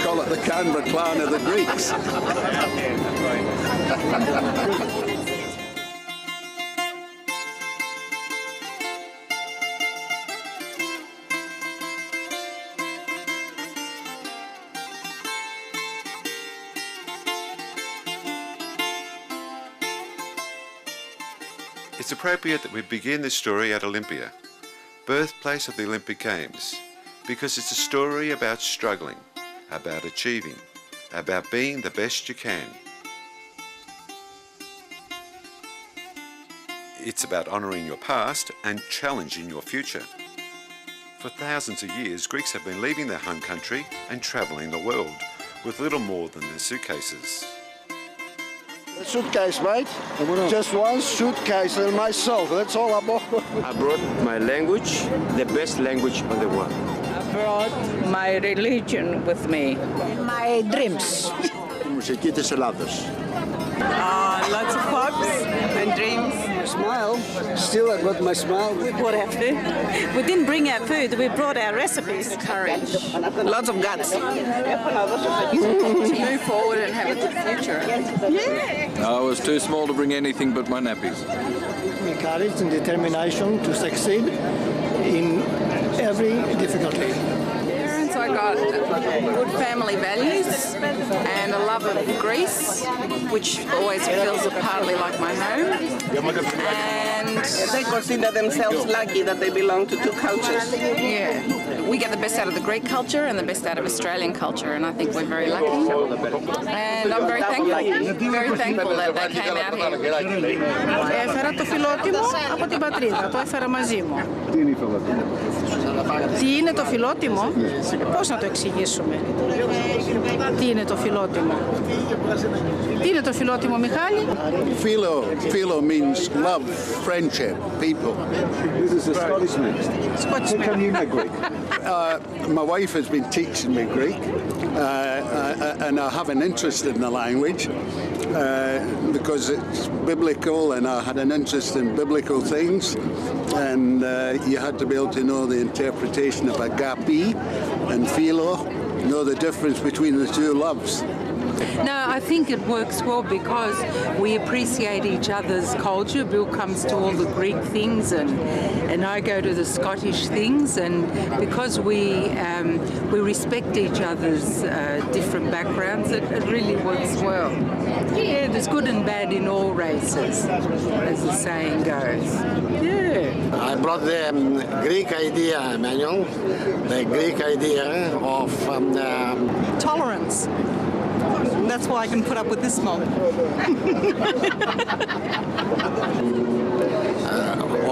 Call it the Canberra clan of the Greeks. It's appropriate that we begin this story at Olympia, birthplace of the Olympic Games, because it's a story about struggling, about achieving, about being the best you can. It's about honouring your past and challenging your future. For thousands of years, Greeks have been leaving their home country and travelling the world with little more than their suitcases. A suitcase, mate. Just one suitcase and myself. That's all I bought. I brought my language, the best language on the world. I brought my religion with me. My dreams. Μουσική της Ελλάδος. Lots of hopes and dreams. Smile. Still I got my smile. We brought our food. We didn't bring our food, we brought our recipes. Courage. Lots of guts. To move forward and have a good future. I was too small to bring anything but my nappies. Courage and determination to succeed in every difficulty. I got good family values and a love of Greece, which always feels partly like my home. And They consider themselves lucky that they belong to two cultures. yeah, we get the best out of the Greek culture and the best out of Australian culture, and I think we're very lucky. And I'm very thankful that they came out here. Έφερα το φιλότιμο από την πατρίδα, το έφερα μαζί μου. Τι είναι η φιλότιμο? Τι είναι το φιλότιμο? Πώς να το εξηγήσουμε? Τι είναι το φιλότιμο? Τι είναι το φιλότιμο, Μιχάλη? Philo means love, friendship, people. This is a Scottish mix. Scottish mix. Can you know Greek? My wife has been teaching me Greek, and I have an interest in the language because it's biblical, and I had an interest in biblical things, and you had to be able to know the interpretation of agape and philo, know the difference between the two loves. No, I think it works well because we appreciate each other's culture. Bill comes to all the Greek things and I go to the Scottish things, and because we respect each other's different backgrounds, it really works well. Yeah, there's good and bad in all races, as the saying goes. Yeah. I brought the Greek idea, Emmanuel, the Greek idea of Tolerance. That's why I can put up with this mob.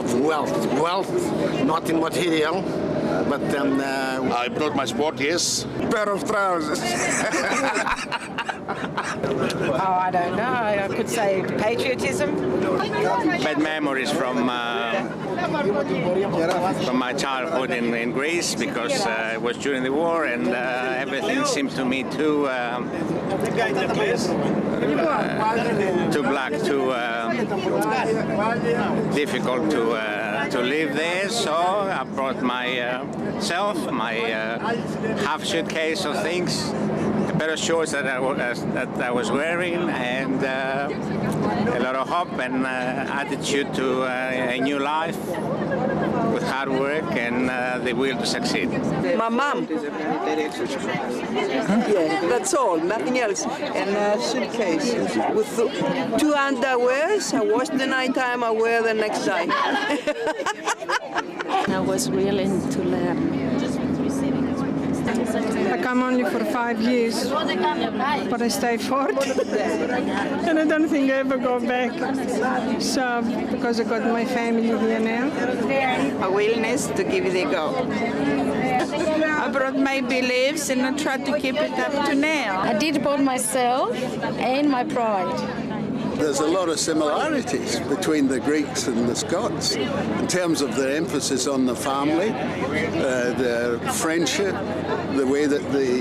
of wealth, not in material, but I brought my sport, yes. Pair of trousers. Oh, I don't know. I could say patriotism. Bad memories from my childhood in Greece, because it was during the war, and everything seemed to me too black, too difficult to live there. So I brought myself, my half suitcase of things, a pair of shorts that I was wearing, and a lot of hope and attitude to a new life with hard work and the will to succeed. My mum. Yeah, that's all, nothing else. And a suitcase with 2 underwears. I wash the night time, I wear the next day. I was willing to learn. I come only for 5 years, but I stay 40. And I don't think I ever go back. So, because I got my family here now. A willingness to give it a go. I brought my beliefs and I tried to keep it up to now. I did both myself and my pride. There's a lot of similarities between the Greeks and the Scots in terms of their emphasis on the family, their friendship, the way that they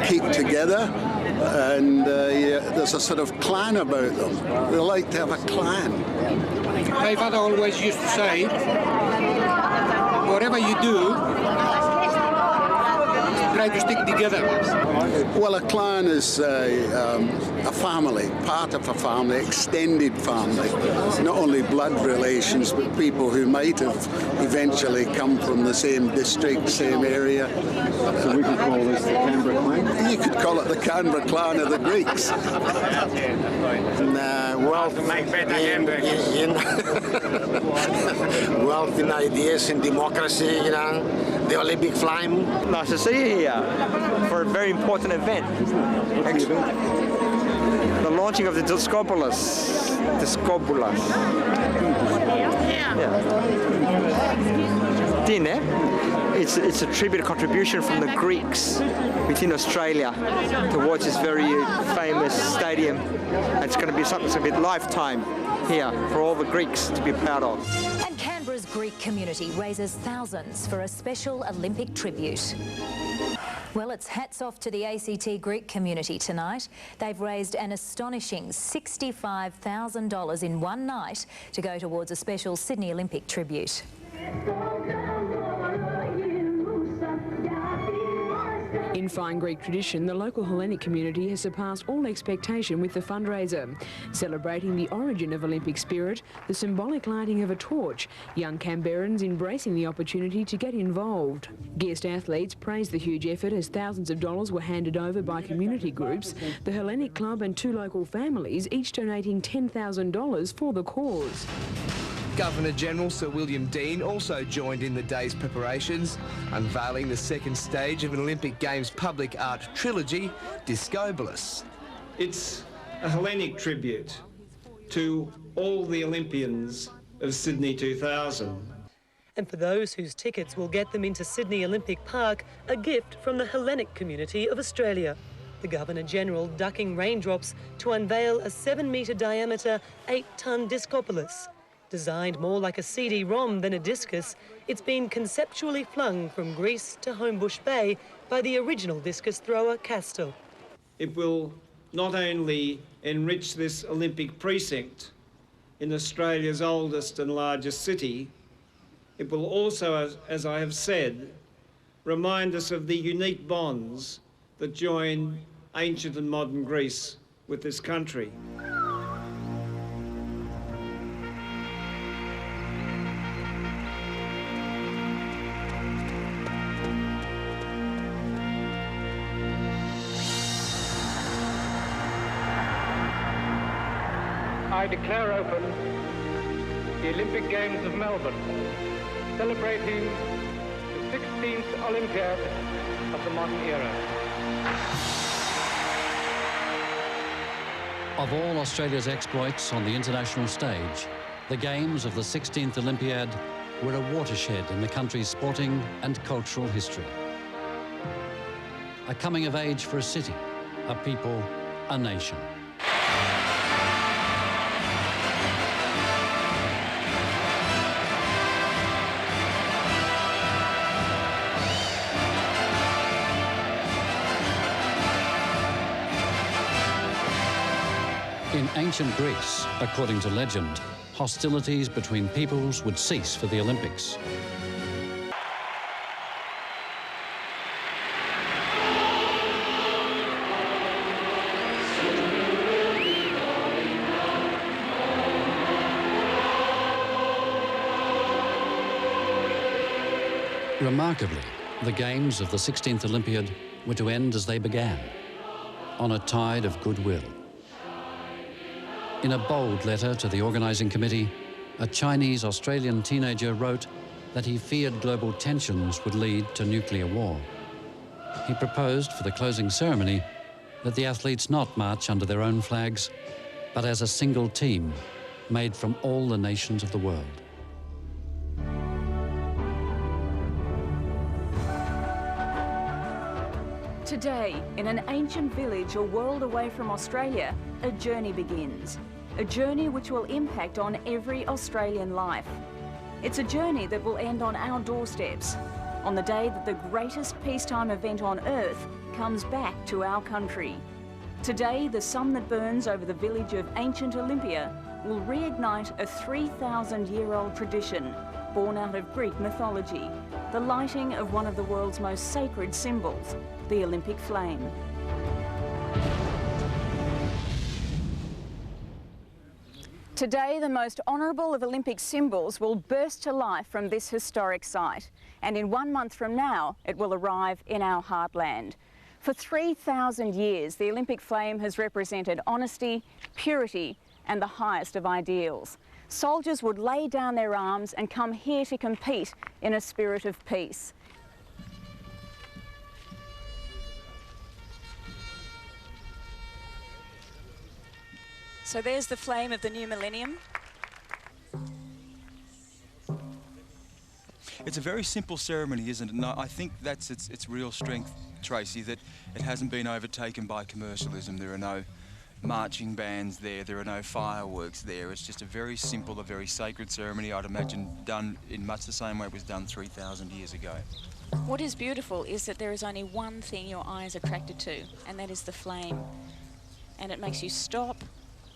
keep together, and there's a sort of clan about them. They like to have a clan. My father always used to say, whatever you try to stick together? Well, a clan is a family, part of a family, extended family. Not only blood relations, but people who might have eventually come from the same district, same area. So we could call this the Canberra clan? You could call it the Canberra clan of the Greeks. Wealth in ideas and democracy, you know, the Olympic flame. Nice to see you here for a very important event. The launching of the Discobolus. Dinner. It's a tribute contribution from the Greeks within Australia towards this very famous stadium. It's going to be something that's a bit lifetime here for all the Greeks to be proud of. And Canberra's Greek community raises thousands for a special Olympic tribute. Well, it's hats off to the ACT Greek community tonight. They've raised an astonishing $65,000 in one night to go towards a special Sydney Olympic tribute. In fine Greek tradition, the local Hellenic community has surpassed all expectation with the fundraiser. Celebrating the origin of Olympic spirit, the symbolic lighting of a torch, young Canberrans embracing the opportunity to get involved. Guest athletes praised the huge effort as thousands of dollars were handed over by community groups, the Hellenic Club and two local families each donating $10,000 for the cause. Governor-General Sir William Dean also joined in the day's preparations, unveiling the second stage of an Olympic Games public art trilogy, Discobolus. It's a Hellenic tribute to all the Olympians of Sydney 2000. And for those whose tickets will get them into Sydney Olympic Park, a gift from the Hellenic community of Australia. The Governor-General ducking raindrops to unveil a 7-metre diameter, 8-tonne Discobolus. Designed more like a CD-ROM than a discus, it's been conceptually flung from Greece to Homebush Bay by the original discus thrower Castor. It will not only enrich this Olympic precinct in Australia's oldest and largest city, it will also, as I have said, remind us of the unique bonds that join ancient and modern Greece with this country. I declare open the Olympic Games of Melbourne, celebrating the 16th Olympiad of the modern era. Of all Australia's exploits on the international stage, the Games of the 16th Olympiad were a watershed in the country's sporting and cultural history. A coming of age for a city, a people, a nation. In ancient Greece, according to legend, hostilities between peoples would cease for the Olympics. Remarkably, the Games of the 16th Olympiad were to end as they began, on a tide of goodwill. In a bold letter to the organising committee, a Chinese-Australian teenager wrote that he feared global tensions would lead to nuclear war. He proposed for the closing ceremony that the athletes not march under their own flags, but as a single team made from all the nations of the world. Today, in an ancient village a world away from Australia, a journey begins. A journey which will impact on every Australian life. It's a journey that will end on our doorsteps, on the day that the greatest peacetime event on Earth comes back to our country. Today, the sun that burns over the village of ancient Olympia will reignite a 3,000-year-old tradition born out of Greek mythology. the lighting of one of the world's most sacred symbols, the Olympic flame. Today, the most honourable of Olympic symbols will burst to life from this historic site, and in 1 month from now, it will arrive in our heartland. For 3,000 years, the Olympic flame has represented honesty, purity, and the highest of ideals. Soldiers would lay down their arms and come here to compete in a spirit of peace. So there's the flame of the new millennium. It's a very simple ceremony, isn't it? And I think that's its real strength, Tracy, that it hasn't been overtaken by commercialism. There are no marching bands there, there are no fireworks there. It's just a very simple, a very sacred ceremony, I'd imagine, done in much the same way it was done 3,000 years ago. What is beautiful is that there is only one thing your eye is attracted to, and that is the flame. And it makes you stop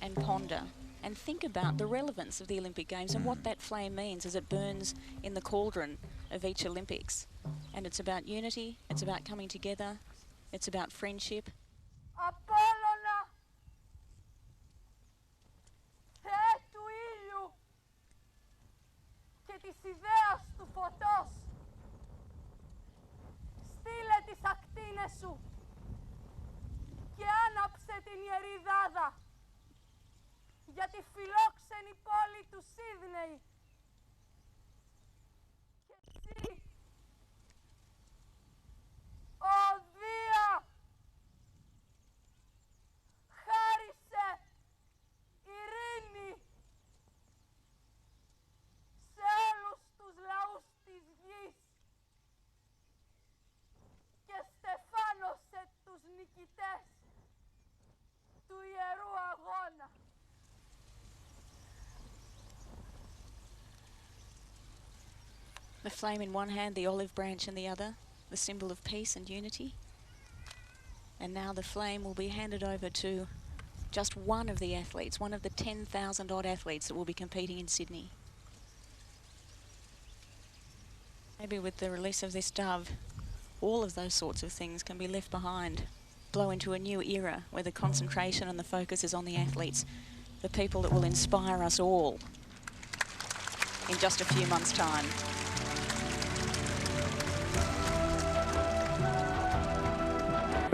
and ponder and think about the relevance of the Olympic Games and what that flame means as it burns in the cauldron of each Olympics. And it's about unity, it's about coming together, it's about friendship. Απόλλωνα, Θεέ του ήλιου και της ιδέας του φωτός, στείλε τις ακτίνες σου και άναψε την ιερή δάδα για τη φιλόξενη πόλη του Σίδνεϊ. Και εσύ, ο Δία, χάρισε ειρήνη σε όλους τους λαούς της γης και στεφάνωσε τους νικητές του ιερού αγώνα. The flame in one hand, the olive branch in the other, the symbol of peace and unity. And now the flame will be handed over to just one of the athletes, one of the 10,000 odd athletes that will be competing in Sydney. Maybe with the release of this dove, all of those sorts of things can be left behind, blow into a new era where the concentration and the focus is on the athletes, the people that will inspire us all in just a few months' time.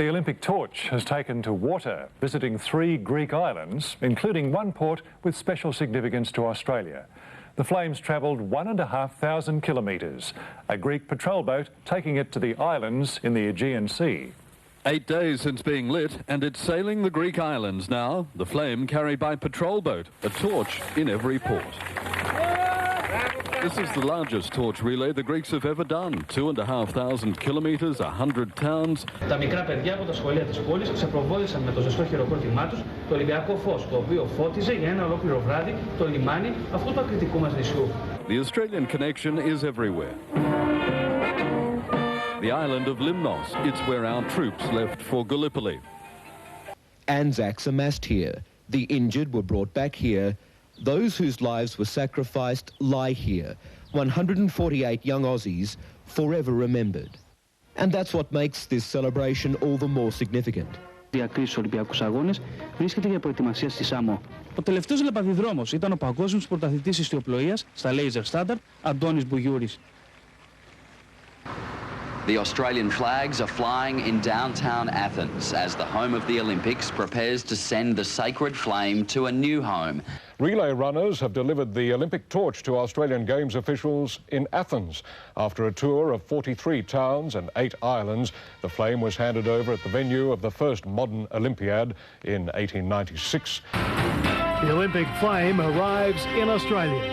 The Olympic torch has taken to water, visiting 3 Greek islands, including one port with special significance to Australia. The flames travelled 1,500 kilometres, a Greek patrol boat taking it to the islands in the Aegean Sea. 8 days since being lit, and it's sailing the Greek islands now, the flame carried by patrol boat, a torch in every port. This is the largest torch relay the Greeks have ever done. 2,500 kilometres, 100 towns. Τα μικρά παιδιά από τα σχολεία της πόλης ξεπροβόδησαν με το ζεστό χειροκρότημά τους το Ολυμπιακό φως, το οποίο φώτιζε για ένα ολόκληρο βράδυ το λιμάνι αυτού του ακριτικού μας νησιού. The Australian connection is everywhere. The island of Limnos, it's where our troops left for Gallipoli. Anzacs amassed here. The injured were brought back here. Those whose lives were sacrificed lie here. 148 young Aussies forever remembered. And that's what makes this celebration all the more significant. Διακρίσεις στους Ολυμπιακούς Αγώνες βρίσκεται για προετοιμασία στη Σάμο. Ο τελευταίος λεπαδιδρόμος ήταν ο παγκόσμιος πρωταθλητής ιστιοπλοείας στα Laser Standard, Αντώνης Μπουγιούρης. The Australian flags are flying in downtown Athens as the home of the Olympics prepares to send the sacred flame to a new home. Relay runners have delivered the Olympic torch to Australian Games officials in Athens. After a tour of 43 towns and 8 islands, the flame was handed over at the venue of the first modern Olympiad in 1896. The Olympic flame arrives in Australia.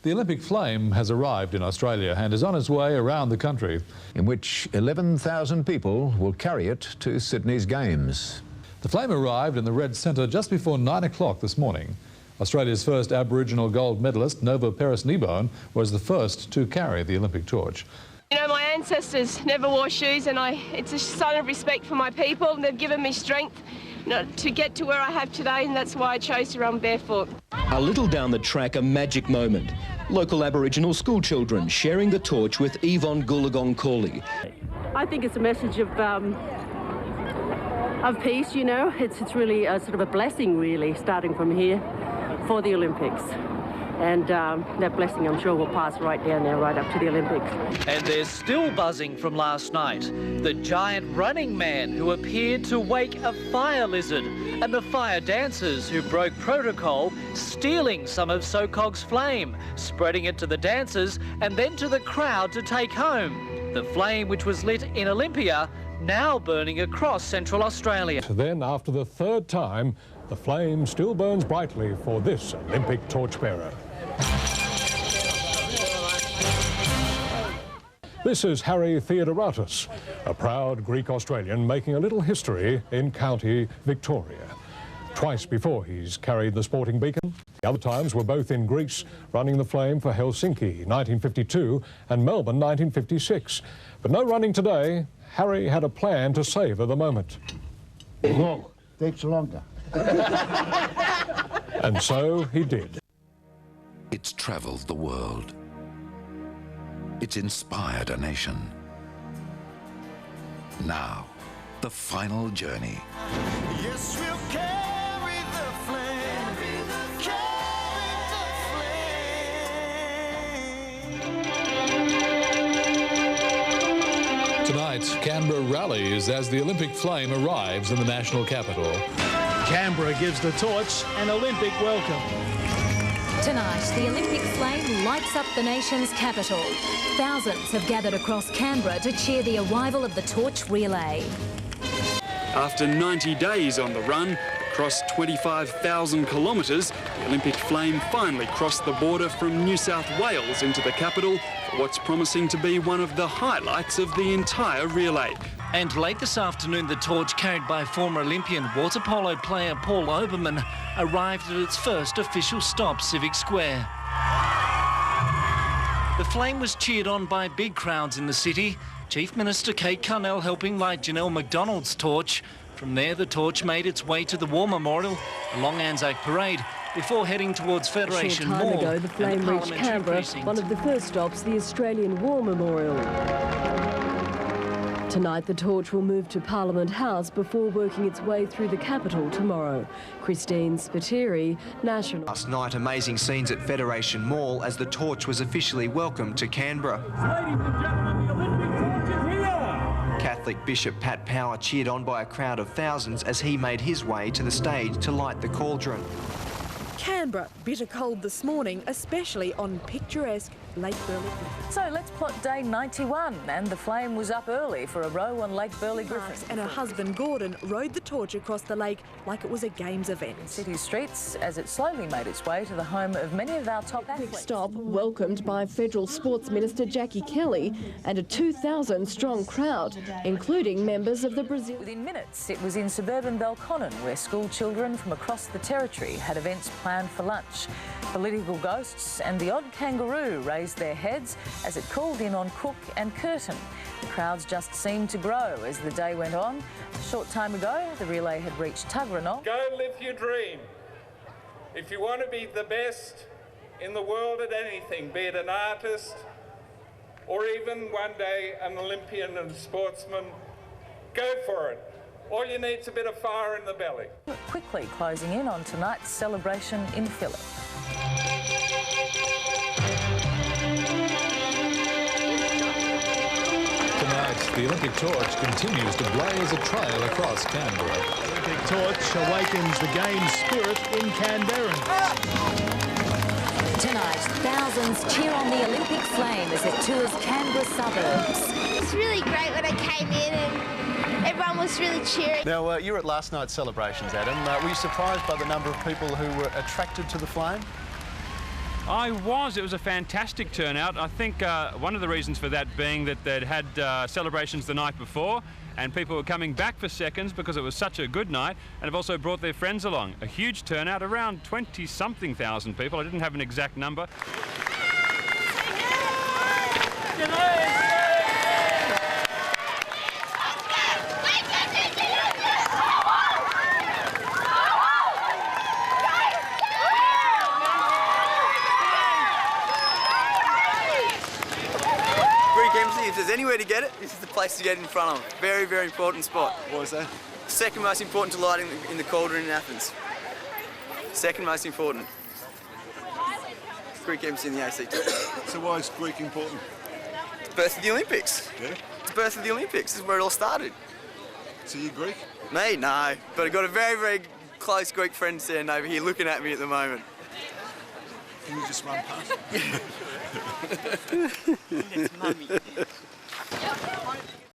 The Olympic flame has arrived in Australia and is on its way around the country, in which 11,000 people will carry it to Sydney's Games. The flame arrived in the Red Centre just before 9 o'clock this morning. Australia's first Aboriginal gold medalist, Nova Peris-Kneebone, was the first to carry the Olympic torch. You know, my ancestors never wore shoes, and it's a sign of respect for my people. They've given me strength to get to where I have today, and that's why I chose to run barefoot. A little down the track, a magic moment. Local Aboriginal schoolchildren sharing the torch with Yvonne Goolagong Cawley. I think it's a message of peace, you know. It's really sort of a blessing, really, starting from here for the Olympics. And that blessing, I'm sure, will pass right down there, right up to the Olympics. And they're still buzzing from last night. The giant running man who appeared to wake a fire lizard, and the fire dancers who broke protocol, stealing some of SOCOG's flame, spreading it to the dancers and then to the crowd to take home. The flame, which was lit in Olympia, now burning across Central Australia. Then, after the third time, the flame still burns brightly for this Olympic torchbearer. This is Harry Theodoratos, a proud Greek-Australian making a little history in County Victoria. Twice before he's carried the sporting beacon. The other times were both in Greece, running the flame for Helsinki 1952 and Melbourne 1956. But no running today. Harry had a plan to savour the moment. Well, takes longer. And so he did. It's travelled the world. It's inspired a nation. Now, the final journey. Yes, we'll carry the flame. Tonight, Canberra rallies as the Olympic flame arrives in the national capital. Canberra gives the torch an Olympic welcome. Tonight, the Olympic flame lights up the nation's capital. Thousands have gathered across Canberra to cheer the arrival of the torch relay. After 90 days on the run, across 25,000 kilometres, the Olympic flame finally crossed the border from New South Wales into the capital for what's promising to be one of the highlights of the entire relay. And late this afternoon, the torch carried by former Olympian water polo player Paul Oberman arrived at its first official stop, Civic Square. The flame was cheered on by big crowds in the city. Chief Minister Kate Carnell helping light Janelle McDonald's torch. From there, the torch made its way to the War Memorial along Anzac Parade before heading towards Federation Mall. A short time ago, the flame reached Canberra, one of the first stops, the Australian War Memorial. Tonight, the torch will move to Parliament House before working its way through the capital tomorrow. Christine Spiteri, National. Last night, amazing scenes at Federation Mall as the torch was officially welcomed to Canberra. Ladies and gentlemen, the Olympic torch is here! Catholic Bishop Pat Power cheered on by a crowd of thousands as he made his way to the stage to light the cauldron. Canberra, bitter cold this morning, especially on picturesque Lake Burley. So let's plot day 91, and the flame was up early for a row on Lake Burley Griffin. And her husband Gordon rode the torch across the lake like it was a games event. City streets as it slowly made its way to the home of many of our top athletes. Quick stop, welcomed by Federal Sports Minister Jackie Kelly and a 2,000-strong crowd, including members of the Brazil. Within minutes, it was in suburban Belconnen where school children from across the territory had events planned for lunch. Political ghosts and the odd kangaroo raised their heads as it called in on Cook and Curtin. The crowds just seemed to grow as the day went on. A short time ago, the relay had reached Tuggeranong. Go live your dream. If you want to be the best in the world at anything, be it an artist or even one day an Olympian and a sportsman, go for it. All you need is a bit of fire in the belly. Quickly closing in on tonight's celebration in Phillip. Tonight, the Olympic torch continues to blaze a trail across Canberra. The Olympic torch awakens the game's spirit in Canberra. Tonight, thousands cheer on the Olympic flame as it tours Canberra suburbs. It was really great when I came in and everyone was really cheering. Now, you were at last night's celebrations, Adam. Were you surprised by the number of people who were attracted to the flame? I was. It was a fantastic turnout. I think one of the reasons for that being that they'd had celebrations the night before and people were coming back for seconds because it was such a good night, and have also brought their friends along. A huge turnout, around 20-something thousand people. I didn't have an exact number. there's anywhere to get it, this is the place to get it in front of. Very, very important spot. What is that? Second most important to lighting in the cauldron in Athens. Second most important. Greek embassy in the ACT. So why is Greek important? It's the birth of the Olympics. Yeah? It's the birth of the Olympics. This is where it all started. So you Greek? Me? No. But I've got a very, very close Greek friend standing over here looking at me at the moment. Can you just run past? It's mummy.